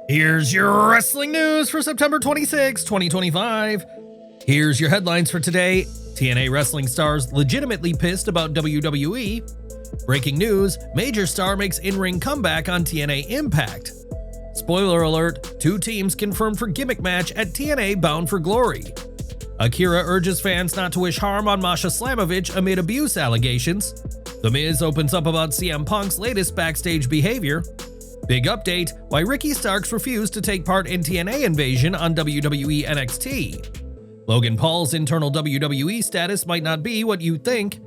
Here's your wrestling news for September 26, 2025. Here's your headlines for today. TNA wrestling stars legitimately pissed about WWE. Breaking news, major star makes in-ring comeback on TNA Impact. Spoiler alert, 2 teams confirmed for Gimmick match at TNA Bound for Glory. AKIRA urges fans not to wish harm on Masha Slamovich amid abuse allegations. The Miz opens up about CM Punk's latest backstage behavior. Big update, why Ricky Starks refused to take part in TNA Invasion on WWE NXT. Logan Paul's internal WWE status might not be what you think.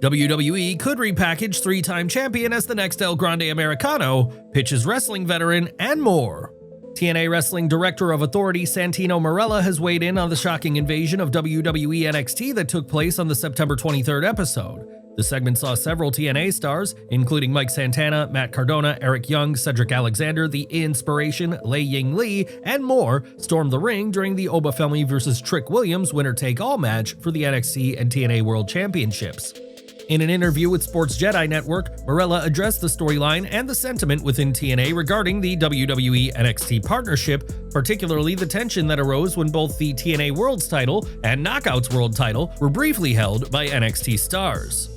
WWE could repackage 3-time champion as the next Grande Americano, pitches wrestling veteran, and more. TNA Wrestling Director of Authority Santino Marella has weighed in on the shocking invasion of WWE NXT that took place on the September 23rd episode. The segment saw several TNA stars, including Mike Santana, Matt Cardona, Eric Young, Cedric Alexander, The Inspiration, Lei Ying Lee, and more, storm the ring during the Obafemi vs. Trick Williams winner-take-all match for the NXT and TNA World Championships. In an interview with Sports Jedi Network, Marella addressed the storyline and the sentiment within TNA regarding the WWE NXT partnership, particularly the tension that arose when both the TNA World's title and Knockouts World title were briefly held by NXT stars.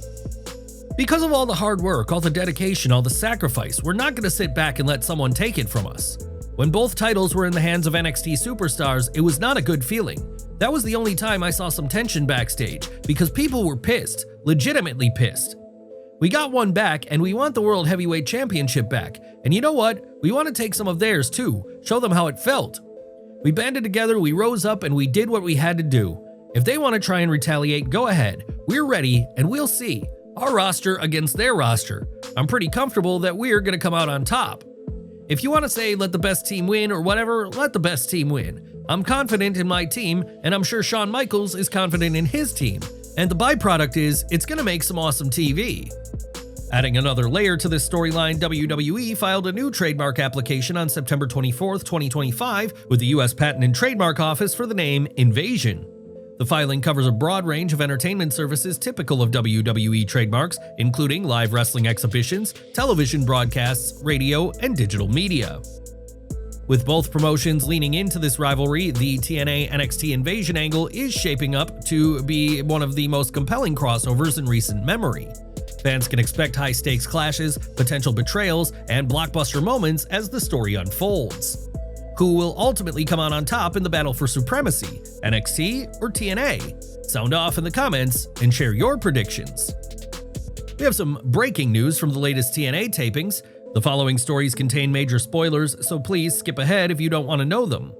Because of all the hard work, all the dedication, all the sacrifice, we're not going to sit back and let someone take it from us. When both titles were in the hands of NXT superstars, it was not a good feeling. That was the only time I saw some tension backstage, because people were pissed, legitimately pissed. We got one back, and we want the World Heavyweight Championship back. And you know what? We want to take some of theirs too, show them how it felt. We banded together, we rose up, and we did what we had to do. If they want to try and retaliate, go ahead. We're ready, and we'll see. Our roster against their roster. I'm pretty comfortable that we're going to come out on top. If you want to say let the best team win or whatever, let the best team win. I'm confident in my team, and I'm sure Shawn Michaels is confident in his team. And the byproduct is, it's going to make some awesome TV. Adding another layer to this storyline, WWE filed a new trademark application on September 24, 2025 with the US Patent and Trademark Office for the name Invasion. The filing covers a broad range of entertainment services typical of WWE trademarks, including live wrestling exhibitions, television broadcasts, radio, and digital media. With both promotions leaning into this rivalry, the TNA NXT Invasion angle is shaping up to be one of the most compelling crossovers in recent memory. Fans can expect high-stakes clashes, potential betrayals, and blockbuster moments as the story unfolds. Who will ultimately come out on top in the battle for supremacy, NXT or TNA? Sound off in the comments and share your predictions. We have some breaking news from the latest TNA tapings. The following stories contain major spoilers, so please skip ahead if you don't want to know them.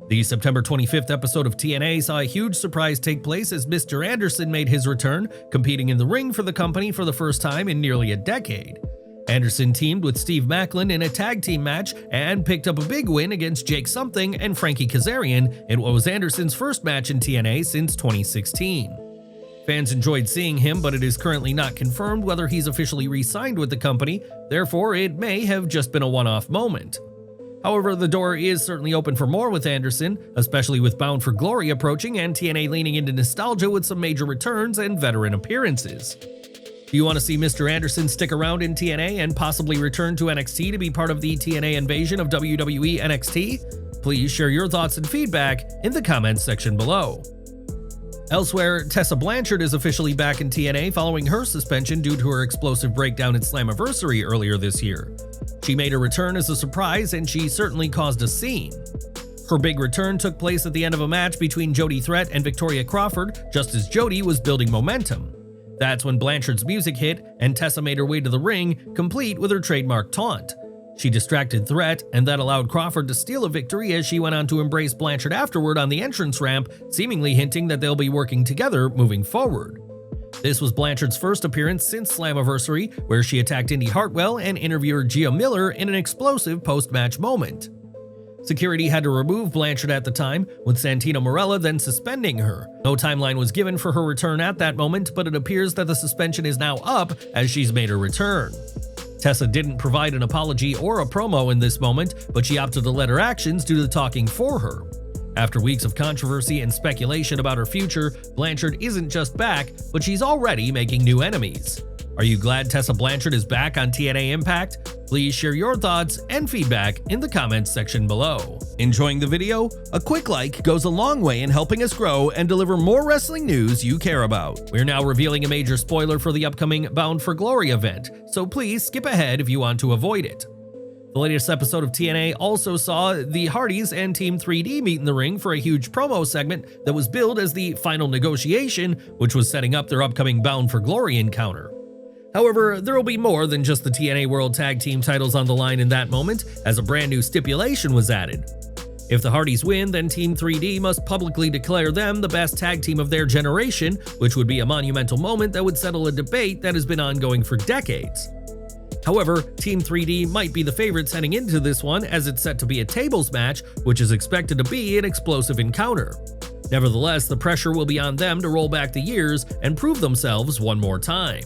The September 25th episode of TNA saw a huge surprise take place as Mr. Anderson made his return, competing in the ring for the company for the first time in nearly a decade. Anderson teamed with Steve Maclin in a tag team match and picked up a big win against Jake Something and Frankie Kazarian in what was Anderson's first match in TNA since 2016. Fans enjoyed seeing him, but it is currently not confirmed whether he's officially re-signed with the company, therefore it may have just been a one-off moment. However, the door is certainly open for more with Anderson, especially with Bound for Glory approaching and TNA leaning into nostalgia with some major returns and veteran appearances. Do you want to see Mr. Anderson stick around in TNA and possibly return to NXT to be part of the TNA invasion of WWE NXT? Please share your thoughts and feedback in the comments section below. Elsewhere, Tessa Blanchard is officially back in TNA following her suspension due to her explosive breakdown at Slammiversary earlier this year. She made a return as a surprise, and she certainly caused a scene. Her big return took place at the end of a match between Jody Threat and Victoria Crawford, just as Jody was building momentum. That's when Blanchard's music hit, and Tessa made her way to the ring, complete with her trademark taunt. She distracted Threat, and that allowed Crawford to steal a victory as she went on to embrace Blanchard afterward on the entrance ramp, seemingly hinting that they'll be working together moving forward. This was Blanchard's first appearance since Slammiversary, where she attacked Indy Hartwell and interviewer Gia Miller in an explosive post-match moment. Security had to remove Blanchard at the time, with Santino Marella then suspending her. No timeline was given for her return at that moment, but it appears that the suspension is now up as she's made her return. Tessa didn't provide an apology or a promo in this moment, but she opted to let her actions do the talking for her. After weeks of controversy and speculation about her future, Blanchard isn't just back, but she's already making new enemies. Are you glad Tessa Blanchard is back on TNA Impact? Please share your thoughts and feedback in the comments section below. Enjoying the video? A quick like goes a long way in helping us grow and deliver more wrestling news you care about. We're now revealing a major spoiler for the upcoming Bound for Glory event, so please skip ahead if you want to avoid it. The latest episode of TNA also saw the Hardys and Team 3D meet in the ring for a huge promo segment that was billed as the final negotiation, which was setting up their upcoming Bound for Glory encounter. However, there will be more than just the TNA World Tag Team titles on the line in that moment, as a brand new stipulation was added. If the Hardys win, then Team 3D must publicly declare them the best tag team of their generation, which would be a monumental moment that would settle a debate that has been ongoing for decades. However, Team 3D might be the favorites heading into this one, as it's set to be a tables match, which is expected to be an explosive encounter. Nevertheless, the pressure will be on them to roll back the years and prove themselves one more time.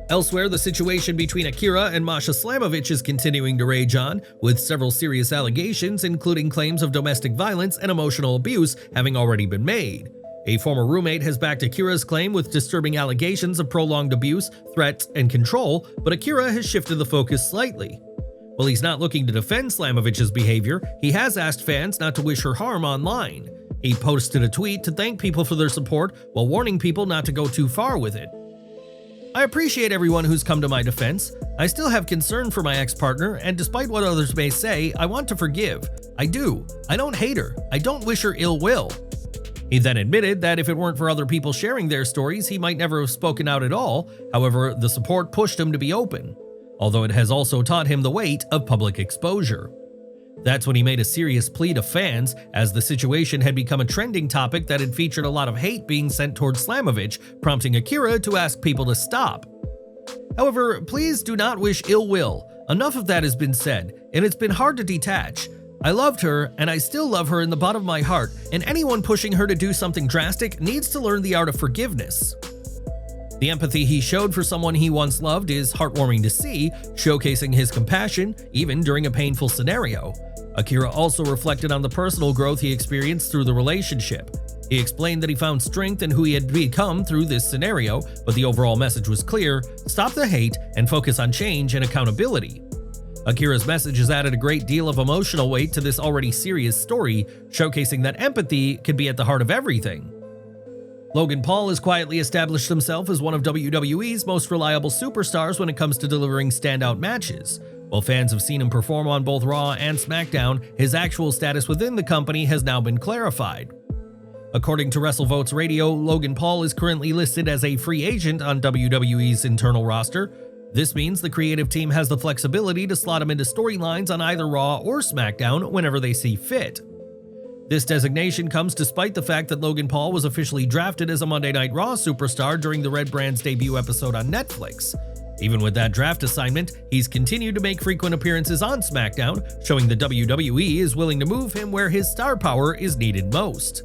Elsewhere, the situation between AKIRA and Masha Slamovich is continuing to rage on, with several serious allegations, including claims of domestic violence and emotional abuse, having already been made. A former roommate has backed AKIRA's claim with disturbing allegations of prolonged abuse, threats, and control, but AKIRA has shifted the focus slightly. While he's not looking to defend Slamovich's behavior, he has asked fans not to wish her harm online. He posted a tweet to thank people for their support while warning people not to go too far with it. I appreciate everyone who's come to my defense. I still have concern for my ex-partner, and despite what others may say, I want to forgive. I do. I don't hate her. I don't wish her ill will. He then admitted that if it weren't for other people sharing their stories, he might never have spoken out at all. However, the support pushed him to be open, although it has also taught him the weight of public exposure. That's when he made a serious plea to fans, as the situation had become a trending topic that had featured a lot of hate being sent towards Slamovich, prompting AKIRA to ask people to stop. However, please do not wish ill will. Enough of that has been said, and it's been hard to detach. I loved her, and I still love her in the bottom of my heart, and anyone pushing her to do something drastic needs to learn the art of forgiveness. The empathy he showed for someone he once loved is heartwarming to see, showcasing his compassion even during a painful scenario. AKIRA also reflected on the personal growth he experienced through the relationship. He explained that he found strength in who he had become through this scenario, but the overall message was clear: stop the hate and focus on change and accountability. AKIRA's message has added a great deal of emotional weight to this already serious story, showcasing that empathy can be at the heart of everything. Logan Paul has quietly established himself as one of WWE's most reliable superstars when it comes to delivering standout matches. While fans have seen him perform on both Raw and SmackDown, his actual status within the company has now been clarified. According to WrestleVotes Radio, Logan Paul is currently listed as a free agent on WWE's internal roster. This means the creative team has the flexibility to slot him into storylines on either Raw or SmackDown whenever they see fit. This designation comes despite the fact that Logan Paul was officially drafted as a Monday Night Raw superstar during the Red Brand's debut episode on Netflix. Even with that draft assignment, he's continued to make frequent appearances on SmackDown, showing the WWE is willing to move him where his star power is needed most.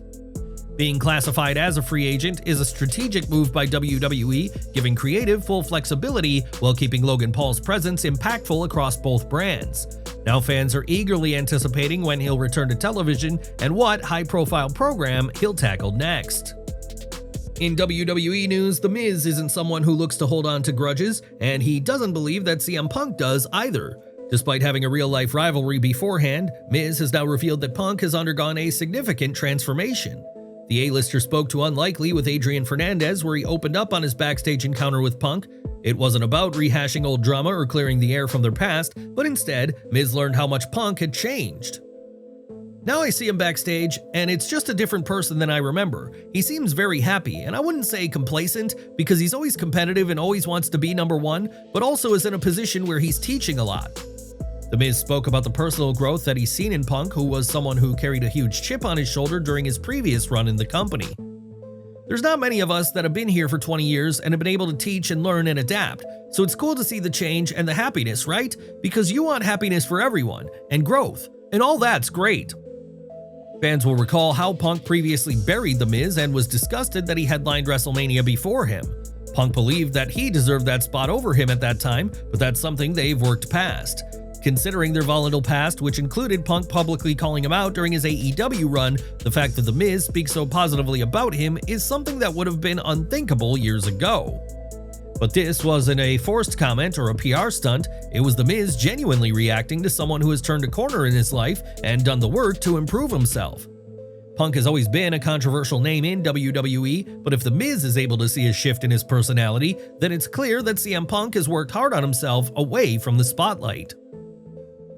Being classified as a free agent is a strategic move by WWE, giving creative full flexibility while keeping Logan Paul's presence impactful across both brands. Now fans are eagerly anticipating when he'll return to television and what high-profile program he'll tackle next. In WWE news, The Miz isn't someone who looks to hold on to grudges, and he doesn't believe that CM Punk does either. Despite having a real-life rivalry beforehand, Miz has now revealed that Punk has undergone a significant transformation. The A-lister spoke to Unlikely with Adrian Fernandez, where he opened up on his backstage encounter with Punk. It wasn't about rehashing old drama or clearing the air from their past, but instead, Miz learned how much Punk had changed. Now I see him backstage, and it's just a different person than I remember. He seems very happy, and I wouldn't say complacent, because he's always competitive and always wants to be number one, but also is in a position where he's teaching a lot. The Miz spoke about the personal growth that he's seen in Punk, who was someone who carried a huge chip on his shoulder during his previous run in the company. There's not many of us that have been here for 20 years and have been able to teach and learn and adapt, so it's cool to see the change and the happiness, right? Because you want happiness for everyone, and growth, and all that's great. Fans will recall how Punk previously buried The Miz and was disgusted that he headlined WrestleMania before him. Punk believed that he deserved that spot over him at that time, but that's something they've worked past. Considering their volatile past, which included Punk publicly calling him out during his AEW run, the fact that The Miz speaks so positively about him is something that would have been unthinkable years ago. But this wasn't a forced comment or a PR stunt, it was The Miz genuinely reacting to someone who has turned a corner in his life and done the work to improve himself. Punk has always been a controversial name in WWE, but if The Miz is able to see a shift in his personality, then it's clear that CM Punk has worked hard on himself away from the spotlight.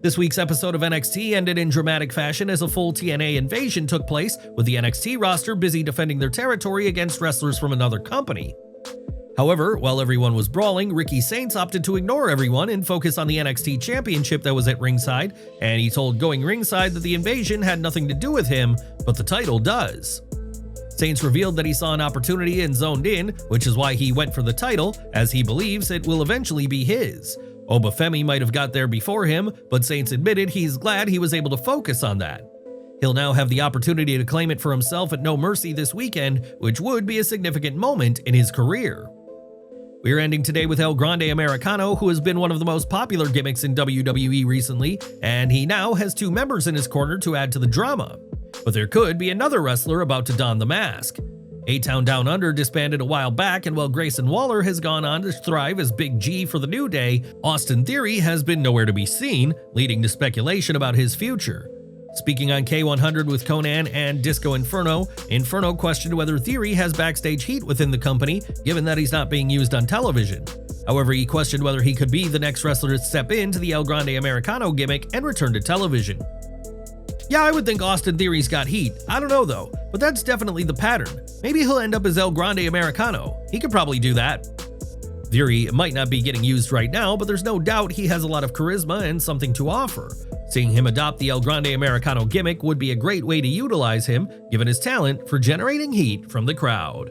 This week's episode of NXT ended in dramatic fashion as a full TNA invasion took place, with the NXT roster busy defending their territory against wrestlers from another company. However, while everyone was brawling, Ricky Saints opted to ignore everyone and focus on the NXT Championship that was at ringside, and he told Going Ringside that the invasion had nothing to do with him, but the title does. Saints revealed that he saw an opportunity and zoned in, which is why he went for the title, as he believes it will eventually be his. Obafemi might have got there before him, but Saints admitted he's glad he was able to focus on that. He'll now have the opportunity to claim it for himself at No Mercy this weekend, which would be a significant moment in his career. We're ending today with El Grande Americano, who has been one of the most popular gimmicks in WWE recently, and he now has 2 members in his corner to add to the drama. But there could be another wrestler about to don the mask. A-Town Down Under disbanded a while back, and while Grayson Waller has gone on to thrive as Big G for the New Day, Austin Theory has been nowhere to be seen, leading to speculation about his future. Speaking on K100 with Conan and Disco Inferno, Inferno questioned whether Theory has backstage heat within the company, given that he's not being used on television. However, he questioned whether he could be the next wrestler to step into the El Grande Americano gimmick and return to television. Yeah, I would think Austin Theory's got heat. I don't know though, but that's definitely the pattern. Maybe he'll end up as El Grande Americano. He could probably do that. Theory might not be getting used right now, but there's no doubt he has a lot of charisma and something to offer. Seeing him adopt the El Grande Americano gimmick would be a great way to utilize him, given his talent for generating heat from the crowd.